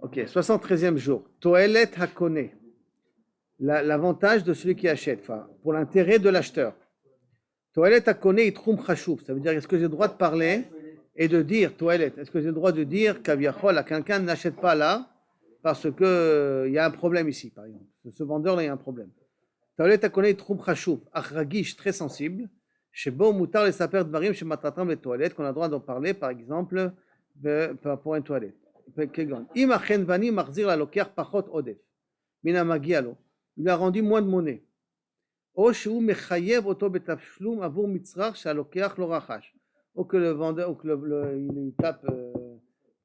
Ok, 73e jour. Toelet hakone. L'avantage de celui qui achète, enfin, pour l'intérêt de l'acheteur. Toelet hakone itrum chashuv. Ça veut dire, est-ce que j'ai le droit de parler et de dire, toelet, est-ce que j'ai le droit de dire qu'aviachol à quelqu'un n'achète pas là parce que il y a un problème ici, par exemple. Ce vendeur-là, il y a un problème. Toelet hakone itrum chashuv. Achragish, très sensible. Chez Bo Moutar les saper dvarim chez Matratam les toilettes, qu'on a le droit d'en parler, par exemple, pour une toilette. Im achen vani marzir la loker pachot odef. Mina magialo. Il lui a rendu moins de monnaie. או שהוא מחייב אותו בתשלום עבור מצרך שהלוקח לא רכש. Ou que le vendeur, ou que il tape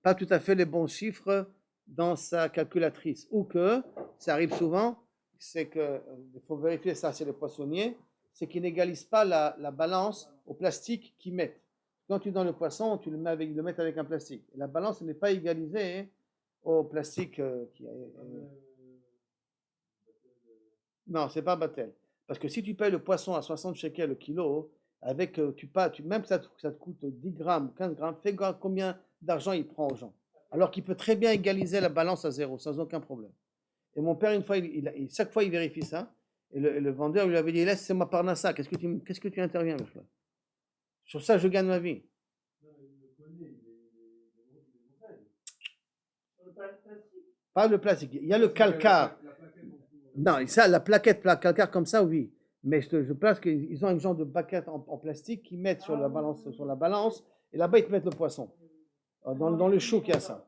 pas tout à fait les bons chiffres dans sa calculatrice. Ou que, ça arrive souvent, c'est que, il faut vérifier ça chez les poissonniers, c'est qu'ils n'égalisent pas la balance au plastique qu'ils mettent. Quand tu donnes le poisson, tu le mets avec un plastique. Et la balance n'est pas égalisée au plastique qui est... Non, c'est pas Batel. Parce que si tu payes le poisson à 60 shekels le kilo, avec, même que ça te coûte 10 grammes, 15 grammes, fais combien d'argent il prend aux gens. Alors qu'il peut très bien égaliser la balance à zéro, sans aucun problème. Et mon père, une fois, chaque fois, il vérifie ça. Et le vendeur lui avait dit, laisse-moi parnassa, qu'est-ce que tu interviens, le frère? Sur ça, je gagne ma vie. Pas le plastique. Il y a le calcaire. Non, ça, la plaquette calcaire comme ça, oui. Mais je pense qu'ils ont un genre de baquette en plastique qu'ils mettent sur la balance, et là-bas, ils te mettent le poisson. Dans le chou, qu'il y a ça.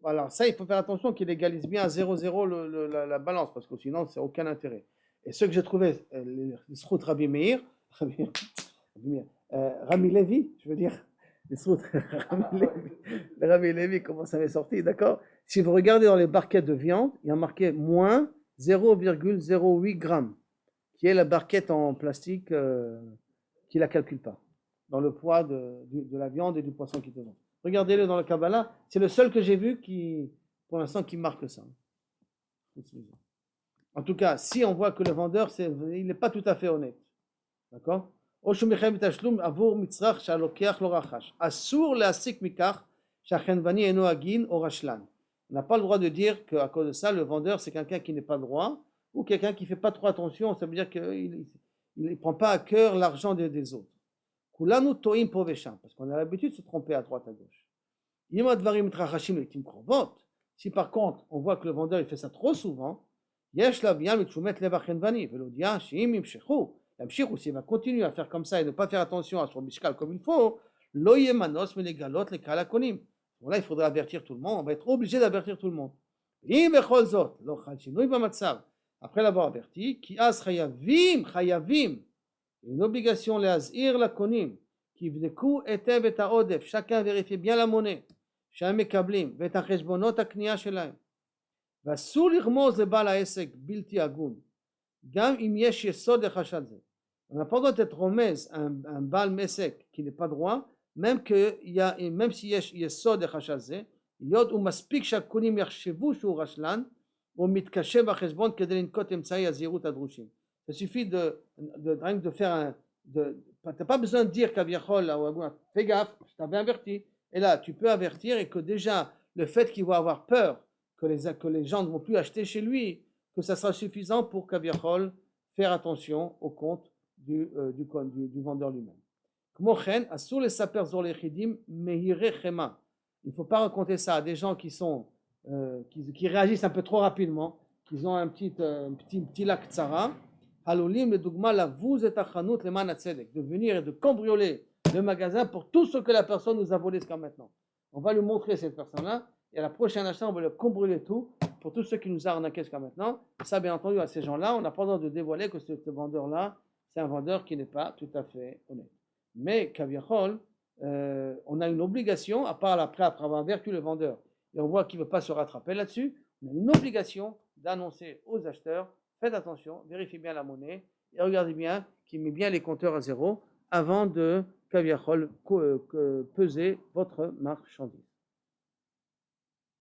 Voilà, ça, il faut faire attention qu'il égalise bien à 0,0 la balance, parce que sinon, c'est aucun intérêt. Et ce que j'ai trouvé, les srout Rabbi Meir, Rami Levi, je veux dire, les srout Rami Levi, comment ça m'est sorti, d'accord? Si vous regardez dans les barquettes de viande, il y a marqué moins 0,08 grammes, qui est la barquette en plastique qui ne la calcule pas, dans le poids de la viande et du poisson qui te vend. Regardez-le dans le Kabbalah, c'est le seul que j'ai vu qui, pour l'instant, qui marque ça. En tout cas, si on voit que le vendeur, il n'est pas tout à fait honnête. D'accord? Assour להסיק מכך שהחנווני אינו הגין או רשלן. On n'a pas le droit de dire qu'à cause de ça, le vendeur, c'est quelqu'un qui n'est pas droit ou quelqu'un qui ne fait pas trop attention. Ça veut dire qu'il ne prend pas à cœur l'argent des autres. Kulanu toim po vesham, parce qu'on a l'habitude de se tromper à droite à gauche. Si par contre, on voit que le vendeur il fait ça trop souvent, yesh la bien mitchumet leva chenvani, velodia shim imshechu. S'il va continuer à faire comme ça et ne pas faire attention à son mishkal comme il faut, lo yemanos melegalot le kalakonim. Bon, là, il faudra avertir tout le monde, on va être obligé d'avertir tout le monde. Après l'avoir averti, qui as chayavim, une obligation להזהיר לקונים, כי יבדקו היטב את העודף, chacun vérifie bien la monnaie, שהם מקבלים, ואת החשבונות הקנייה שלהם. ואסור לרמוז לבעל העסק בלתי הגון, גם אם יש יסוד לחשד זה. On n'a pas le droit d'être רומז un בעל עסק qui n'est pas droit, même si יש יסוד לחשד זה, להיות הוא מספיק שהקונים יחשבו שהוא רשלן, או מתקשה בחשבון כדי לנקוט אמצעי הזהירות הדרושים. Il suffit de faire tu n'as pas besoin de dire qu'Aviachol, fais gaffe, je t'avais averti. Et là, tu peux avertir et que déjà, le fait qu'il va avoir peur que les gens ne vont plus acheter chez lui, que ça sera suffisant pour qu'Aviachol faire attention au compte du vendeur lui-même. Il ne faut pas raconter ça à des gens qui réagissent un peu trop rapidement, qui ont un petit lac tsara. Halolim le dogma la vous et achanut le man tzedek, de venir et de cambrioler le magasin pour tout ce que la personne nous a volé jusqu'à maintenant. On va lui montrer cette personne-là et à la prochaine achat on va le cambrioler tout pour tous ceux qui nous a arnaqué jusqu'à maintenant. Ça, bien entendu, à ces gens-là, on n'a pas le droit de dévoiler que ce vendeur-là, c'est un vendeur qui n'est pas tout à fait honnête. Mais Kaviachol, on a une obligation, à part après avoir averti le vendeur, et on voit qu'il ne veut pas se rattraper là-dessus, on a une obligation d'annoncer aux acheteurs. Faites attention, vérifiez bien la monnaie et regardez bien qu'il met bien les compteurs à zéro avant de Kaviachol peser votre marchandise.